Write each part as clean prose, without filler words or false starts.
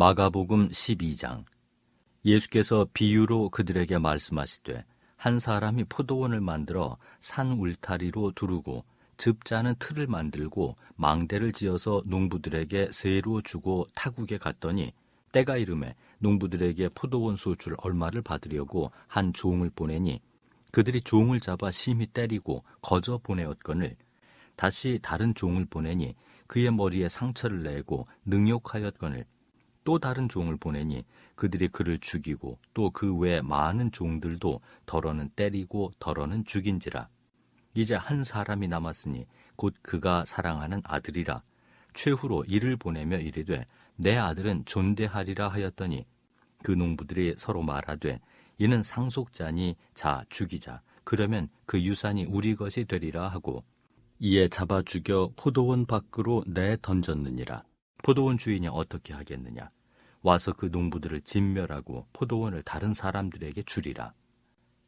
마가복음 12장. 예수께서 비유로 그들에게 말씀하시되 한 사람이 포도원을 만들어 산 울타리로 두르고 즙 짜는 틀을 만들고 망대를 지어서 농부들에게 세로 주고 타국에 갔더니 때가 이르매 농부들에게 포도원 소출 얼마를 받으려고 한 종을 보내니 그들이 종을 잡아 심히 때리고 거저 보내었거늘 다시 다른 종을 보내니 그의 머리에 상처를 내고 능욕하였거늘 또 다른 종을 보내니 그들이 그를 죽이고 또 그 외 많은 종들도 더러는 때리고 더러는 죽인지라. 이제 한 사람이 남았으니 곧 그가 사랑하는 아들이라. 최후로 이를 보내며 이르되 내 아들은 존대하리라 하였더니 그 농부들이 서로 말하되 이는 상속자니 자 죽이자. 그러면 그 유산이 우리 것이 되리라 하고 이에 잡아 죽여 포도원 밖으로 내 던졌느니라. 포도원 주인이 어떻게 하겠느냐? 와서 그 농부들을 진멸하고 포도원을 다른 사람들에게 주리라.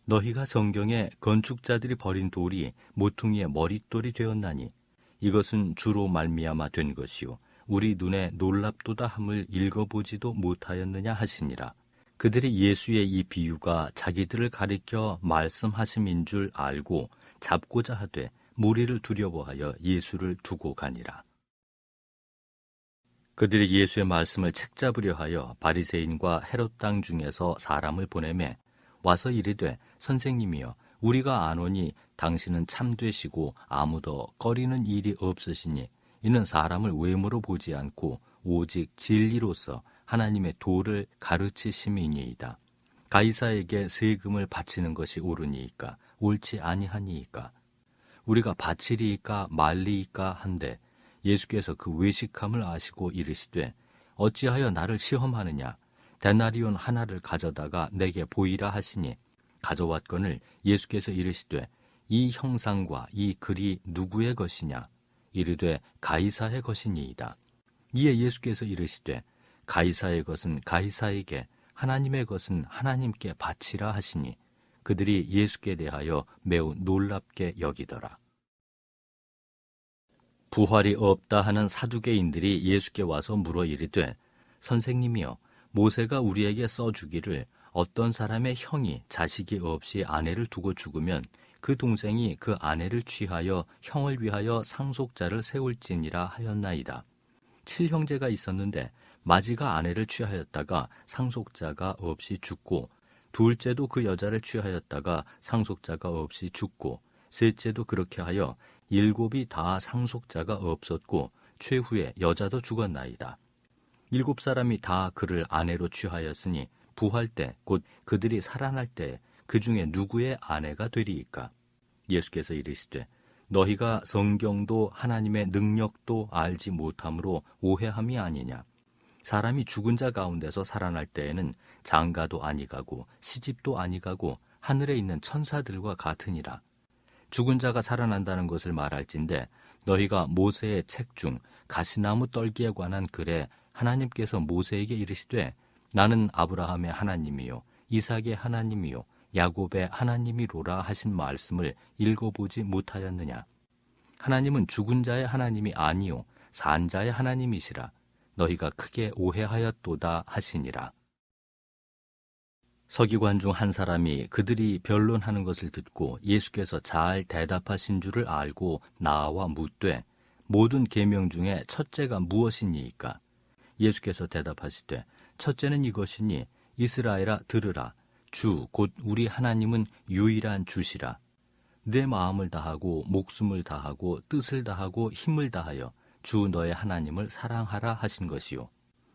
너희가 성경에 건축자들이 버린 돌이 모퉁이의 머릿돌이 되었나니 이것은 주로 말미암아 된 것이요 우리 눈에 놀랍도다 함을 읽어보지도 못하였느냐 하시니라. 그들이 예수의 이 비유가 자기들을 가리켜 말씀하심인 줄 알고 잡고자 하되 무리를 두려워하여 예수를 두고 가니라. 그들이 예수의 말씀을 책잡으려 하여 바리새인과 헤롯 땅 중에서 사람을 보내매 와서 이르되 선생님이여 우리가 아노니 당신은 참되시고 아무도 꺼리는 일이 없으시니 이는 사람을 외모로 보지 않고 오직 진리로서 하나님의 도를 가르치심이니이다. 가이사에게 세금을 바치는 것이 옳으니이까 옳지 아니하니이까 우리가 바치리이까 말리이까 한데 예수께서 그 외식함을 아시고 이르시되 어찌하여 나를 시험하느냐 데나리온 하나를 가져다가 내게 보이라 하시니 가져왔거늘 예수께서 이르시되 이 형상과 이 글이 누구의 것이냐 이르되 가이사의 것이니이다. 이에 예수께서 이르시되 가이사의 것은 가이사에게 하나님의 것은 하나님께 바치라 하시니 그들이 예수께 대하여 매우 놀랍게 여기더라. 부활이 없다 하는 사두개인들이 예수께 와서 물어 이르되 선생님이여 모세가 우리에게 써주기를 어떤 사람의 형이 자식이 없이 아내를 두고 죽으면 그 동생이 그 아내를 취하여 형을 위하여 상속자를 세울지니라 하였나이다. 7형제가 있었는데 마지가 아내를 취하였다가 상속자가 없이 죽고 둘째도 그 여자를 취하였다가 상속자가 없이 죽고 셋째도 그렇게 하여 7이 다 상속자가 없었고 최후에 여자도 죽었나이다. 7사람이 다 그를 아내로 취하였으니 부활 때 곧 그들이 살아날 때 그 중에 누구의 아내가 되리이까? 예수께서 이르시되 너희가 성경도 하나님의 능력도 알지 못함으로 오해함이 아니냐. 사람이 죽은 자 가운데서 살아날 때에는 장가도 아니가고 시집도 아니가고 하늘에 있는 천사들과 같으니라. 죽은 자가 살아난다는 것을 말할진대 너희가 모세의 책 중 가시나무 떨기에 관한 글에 하나님께서 모세에게 이르시되 나는 아브라함의 하나님이요 이삭의 하나님이요 야곱의 하나님이로라 하신 말씀을 읽어보지 못하였느냐. 하나님은 죽은 자의 하나님이 아니요 산 자의 하나님이시라. 너희가 크게 오해하였도다 하시니라. 서기관 중 한 사람이 그들이 변론하는 것을 듣고 예수께서 잘 대답하신 줄을 알고 나와 묻되 모든 계명 중에 첫째가 무엇이니이까? 예수께서 대답하시되 첫째는 이것이니 이스라엘아 들으라. 주 곧 우리 하나님은 유일한 주시라. 내 마음을 다하고 목숨을 다하고 뜻을 다하고 힘을 다하여 주 너의 하나님을 사랑하라 하신 것이요.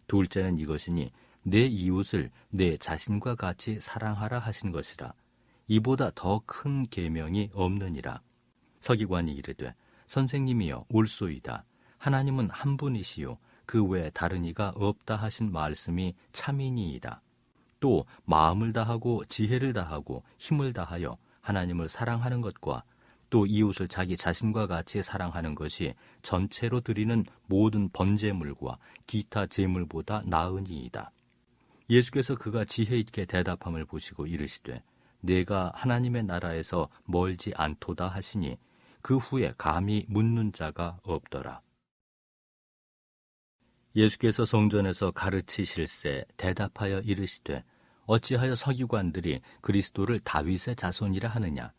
둘째는 이것이니 내 이웃을 내 자신과 같이 사랑하라 하신 것이라. 이보다 더 큰 계명이 없느니라. 서기관이 이르되 선생님이여 옳소이다. 하나님은 한 분이시요 그 외에 다른 이가 없다 하신 말씀이 참이니이다. 또 마음을 다하고 지혜를 다하고 힘을 다하여 하나님을 사랑하는 것과 또 이웃을 자기 자신과 같이 사랑하는 것이 전체로 드리는 모든 번제물과 기타 제물보다 나으니이다. 예수께서 그가 지혜 있게 대답함을 보시고 이르시되 내가 하나님의 나라에서 멀지 않도다 하시니 그 후에 감히 묻는 자가 없더라. 예수께서 성전에서 가르치실새 대답하여 이르시되 어찌하여 서기관들이 그리스도를 다윗의 자손이라 하느냐.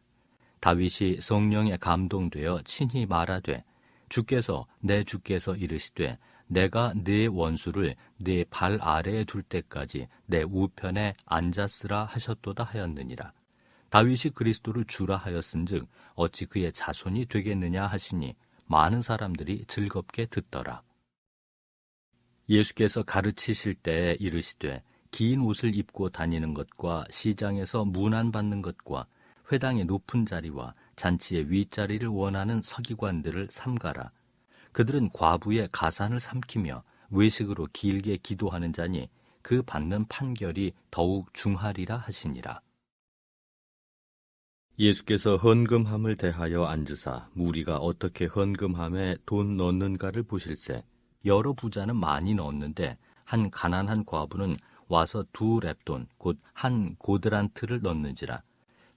다윗이 성령에 감동되어 친히 말하되 주께서 내 주께서 이르시되 내가 네 원수를 네 발 아래에 둘 때까지 내 우편에 앉았으라 하셨도다 하였느니라. 다윗이 그리스도를 주라 하였은즉 어찌 그의 자손이 되겠느냐 하시니 많은 사람들이 즐겁게 듣더라. 예수께서 가르치실 때에 이르시되 긴 옷을 입고 다니는 것과 시장에서 문안받는 것과 회당의 높은 자리와 잔치의 윗자리를 원하는 서기관들을 삼가라. 그들은 과부의 가산을 삼키며 외식으로 길게 기도하는 자니 그 받는 판결이 더욱 중하리라 하시니라. 예수께서 헌금함을 대하여 앉으사 무리가 어떻게 헌금함에 돈 넣는가를 보실세. 여러 부자는 많이 넣었는데 한 가난한 과부는 와서 2렙돈 곧 한 고드란트를 넣는지라.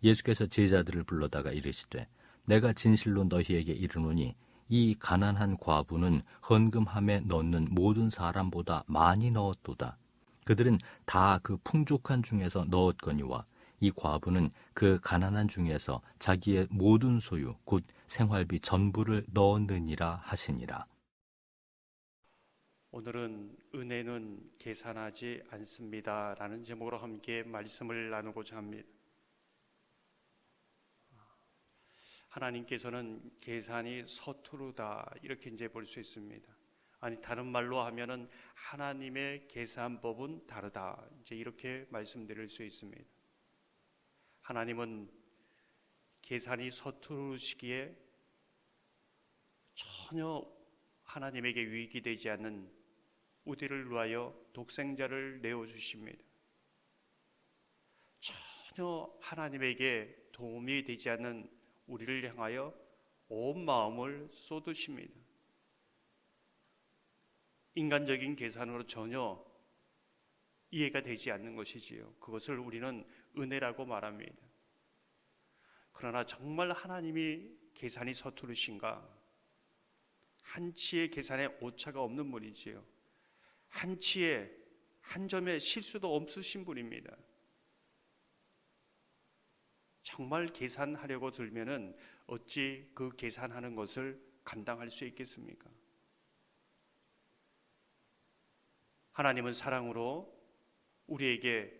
예수께서 제자들을 불러다가 이르시되 내가 진실로 너희에게 이르노니 이 가난한 과부는 헌금함에 넣는 모든 사람보다 많이 넣었도다. 그들은 다 그 풍족한 중에서 넣었거니와 이 과부는 그 가난한 중에서 자기의 모든 소유 곧 생활비 전부를 넣었느니라 하시니라. 오늘은 은혜는 계산하지 않습니다 라는 제목으로 함께 말씀을 나누고자 합니다. 하나님께서는 계산이 서투르다 이렇게 이제 볼 수 있습니다. 아니 다른 말로 하면은 하나님의 계산법은 다르다 이제 이렇게 말씀드릴 수 있습니다. 하나님은 계산이 서투르시기에 전혀 하나님에게 유익이 되지 않는 우리를 위하여 독생자를 내어주십니다. 전혀 하나님에게 도움이 되지 않는 우리를 향하여 온 마음을 쏟으십니다. 인간적인 계산으로 전혀 이해가 되지 않는 것이지요. 그것을 우리는 은혜라고 말합니다. 그러나 정말 하나님이 계산이 서투르신가? 한치의 계산에 오차가 없는 분이지요. 한치의 한 점의 실수도 없으신 분입니다. 정말 계산하려고 들면은 어찌 그 계산하는 것을 감당할 수 있겠습니까? 하나님은 사랑으로 우리에게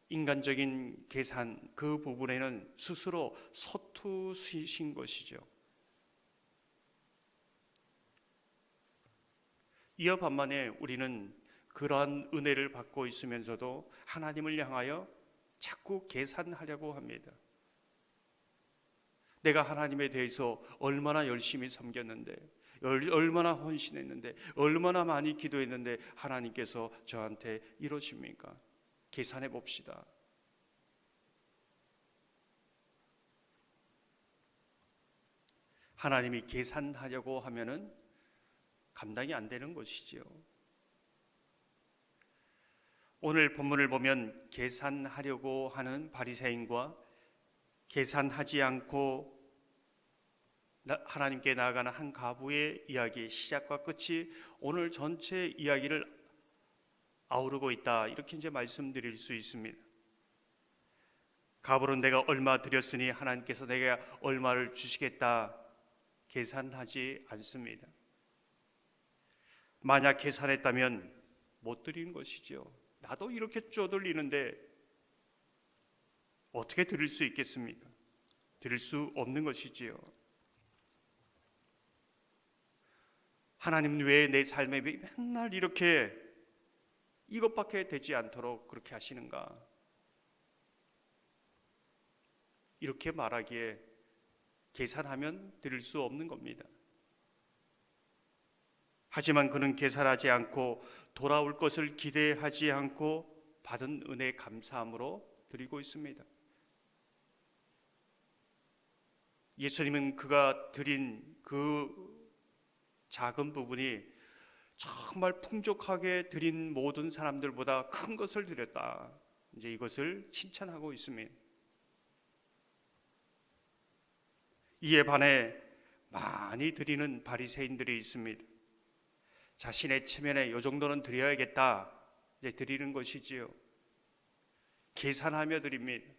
인간적인 계산 그 부분에는 스스로 서투르신 것이죠. 이어 반면에 우리는 그러한 은혜를 받고 있으면서도 하나님을 향하여 자꾸 계산하려고 합니다. 내가 하나님에 대해서 얼마나 열심히 섬겼는데, 얼마나 헌신했는데, 얼마나 많이 기도했는데 하나님께서 저한테 이러십니까? 계산해 봅시다. 하나님이 계산하려고 하면은 감당이 안 되는 것이지요. 오늘 본문을 보면 계산하려고 하는 바리새인과 계산하지 않고 하나님께 나아가는 한 과부의 이야기 시작과 끝이 오늘 전체 이야기를 아우르고 있다 이렇게 이제 말씀드릴 수 있습니다. 과부는 내가 얼마 드렸으니 하나님께서 내게 얼마를 주시겠다 계산하지 않습니다. 만약 계산했다면 못 드리는 것이죠. 나도 이렇게 쪼들리는데 어떻게 드릴 수 있겠습니까? 드릴 수 없는 것이지요. 하나님 왜 내 삶에 맨날 이렇게 이것밖에 되지 않도록 그렇게 하시는가? 이렇게 말하기에 계산하면 드릴 수 없는 겁니다. 하지만 그는 계산하지 않고 돌아올 것을 기대하지 않고 받은 은혜 감사함으로 드리고 있습니다. 예수님은 그가 드린 그 작은 부분이 정말 풍족하게 드린 모든 사람들보다 큰 것을 드렸다. 이제 이것을 칭찬하고 있습니다. 이에 반해 많이 드리는 바리새인들이 있습니다. 자신의 체면에 요 정도는 드려야겠다 이제 드리는 것이지요. 계산하며 드립니다.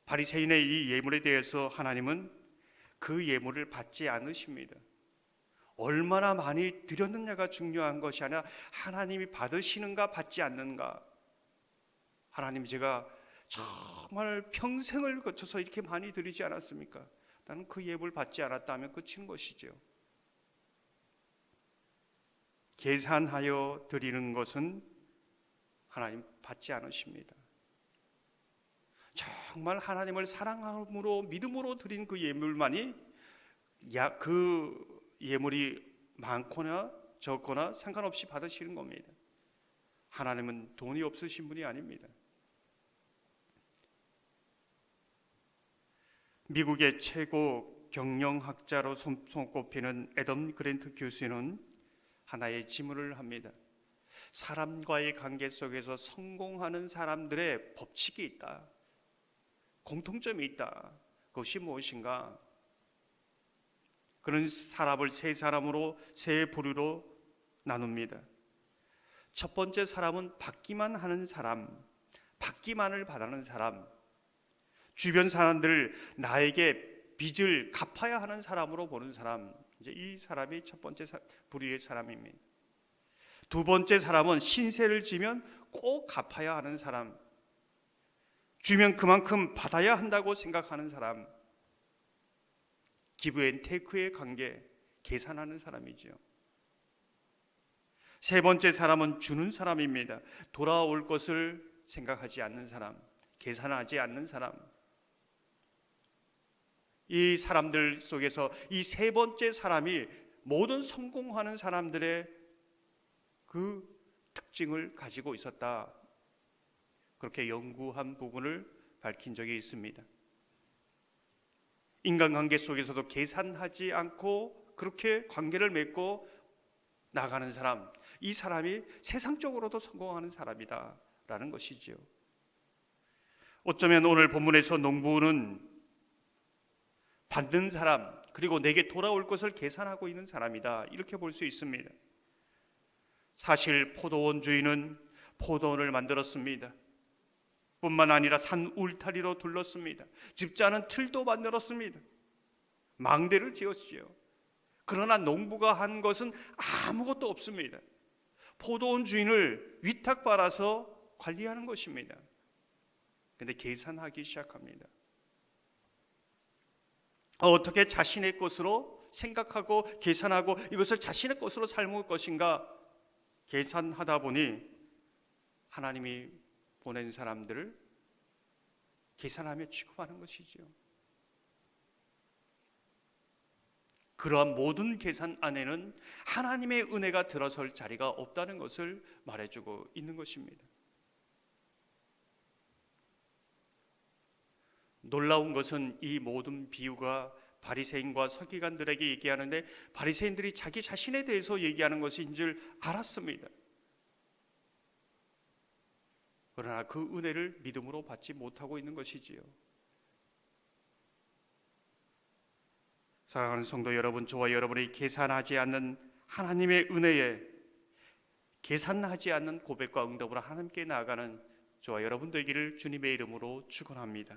바리새인의 이 예물에 대해서 하나님은 그 예물을 받지 않으십니다. 얼마나 많이 드렸느냐가 중요한 것이 아니라 하나님이 받으시는가 받지 않는가. 하나님, 제가 정말 평생을 거쳐서 이렇게 많이 드리지 않았습니까? 나는 그 예물 받지 않았다면 끝인 것이죠. 계산하여 드리는 것은 하나님 받지 않으십니다. 정말 하나님을 사랑함으로 믿음으로 드린 그 예물만이 그 예물이 많거나 적거나 상관없이 받으시는 겁니다. 하나님은 돈이 없으신 분이 아닙니다. 미국의 최고 경영학자로 손꼽히는 애덤 그랜트 교수는 하나의 질문을 합니다. 사람과의 관계 속에서 성공하는 사람들의 법칙이 있다. 공통점이 있다. 그것이 무엇인가? 그런 사람을 세 부류로 나눕니다. 첫 번째 사람은 받기만 하는 사람, 받기만을 바라는 사람, 주변 사람들 나에게 빚을 갚아야 하는 사람으로 보는 사람, 이제 이 사람이 첫 번째 부류의 사람입니다. 두 번째 사람은 신세를 지면 꼭 갚아야 하는 사람, 주면 그만큼 받아야 한다고 생각하는 사람, 기브 앤 테이크의 관계, 계산하는 사람이지요. 세 번째 사람은 주는 사람입니다. 돌아올 것을 생각하지 않는 사람, 계산하지 않는 사람. 이 사람들 속에서 이 세 번째 사람이 모든 성공하는 사람들의 그 특징을 가지고 있었다. 그렇게 연구한 부분을 밝힌 적이 있습니다. 인간관계 속에서도 계산하지 않고 그렇게 관계를 맺고 나가는 사람, 이 사람이 세상적으로도 성공하는 사람이다 라는 것이지요. 어쩌면 오늘 본문에서 농부는 받는 사람, 그리고 내게 돌아올 것을 계산하고 있는 사람이다, 이렇게 볼 수 있습니다. 사실 포도원 주인은 포도원을 만들었습니다. 뿐만 아니라 산 울타리로 둘렀습니다. 집자는 틀도 만들었습니다. 망대를 지었지요. 그러나 농부가 한 것은 아무것도 없습니다. 포도원 주인을 위탁받아서 관리하는 것입니다. 그런데 계산하기 시작합니다. 어떻게 자신의 것으로 생각하고 계산하고 이것을 자신의 것으로 삶을 것인가 계산하다 보니 하나님이 보낸 사람들을 계산하며 취급하는 것이지요. 그러한 모든 계산 안에는 하나님의 은혜가 들어설 자리가 없다는 것을 말해주고 있는 것입니다. 놀라운 것은 이 모든 비유가 바리새인과 서기관들에게 얘기하는데 바리새인들이 자기 자신에 대해서 얘기하는 것인 줄 알았습니다. 그러나 그 은혜를 믿음으로 받지 못하고 있는 것이지요. 사랑하는 성도 여러분, 저와 여러분이 계산하지 않는 하나님의 은혜에 계산하지 않는 고백과 응답으로 하나님께 나아가는 저와 여러분 되기를 주님의 이름으로 축원합니다.